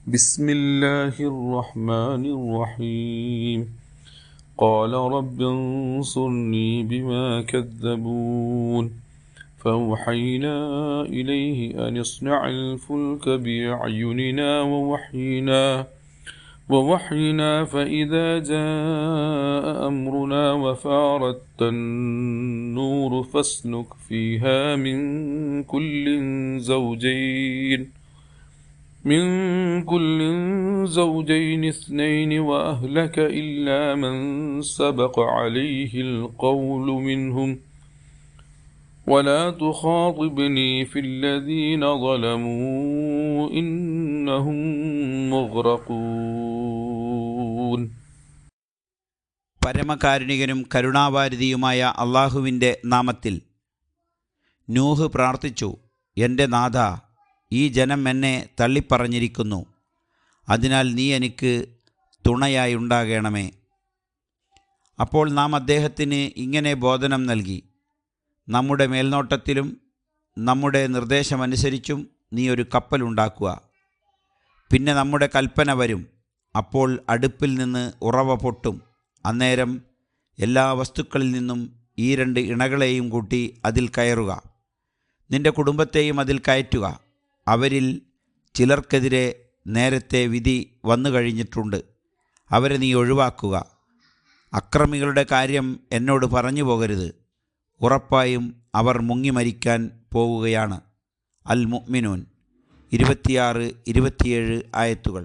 بسم الله الرحمن الرحيم قال رب انصرني بما كذبون فأوحينا إليه أن اصنع الفلك بأعيننا ووحينا فإذا جاء أمرنا وفارت النور فاسلك فيها من كل زوجين اثنين وأهلك إلا من سبق عليه القول منهم ولا تخاطبني في الذين ظلموا إنهم مغرقون. പരമകാരുണികനും കരുണാവാരിധിയുമായ അള്ളാഹുവിൻ്റെ നാമത്തിൽ. നൂഹ് പ്രാർത്ഥിച്ചു, എൻ്റെ നാഥ, ഈ ജനം എന്നെ തള്ളിപ്പറഞ്ഞിരിക്കുന്നു, അതിനാൽ നീ എനിക്ക് തുണയായുണ്ടാകണമേ. അപ്പോൾ നാം അദ്ദേഹത്തിന് ഇങ്ങനെ ബോധനം നൽകി, നമ്മുടെ മേൽനോട്ടത്തിലും നമ്മുടെ നിർദ്ദേശമനുസരിച്ചും നീ ഒരു കപ്പലുണ്ടാക്കുക. പിന്നെ നമ്മുടെ കൽപ്പന വരും, അപ്പോൾ അടുപ്പിൽ നിന്ന് ഉറവ പൊട്ടും. അന്നേരം എല്ലാ വസ്തുക്കളിൽ നിന്നും ഈ 2 ഇണകളെയും കൂട്ടി അതിൽ കയറുക. നിന്റെ കുടുംബത്തെയും അതിൽ കയറ്റുക. അവരിൽ ചിലർക്കെതിരെ നേരത്തെ വിധി വന്നു കഴിഞ്ഞിട്ടുണ്ട്, അവരെ നീ ഒഴിവാക്കുക. അക്രമികളുടെ കാര്യം എന്നോട് പറഞ്ഞു പോകരുത്, ഉറപ്പായും അവർ മുങ്ങി മരിക്കാൻ പോവുകയാണ്. അൽ മുഅ്മിനൂൻ 26-27 ആയത്തുകൾ.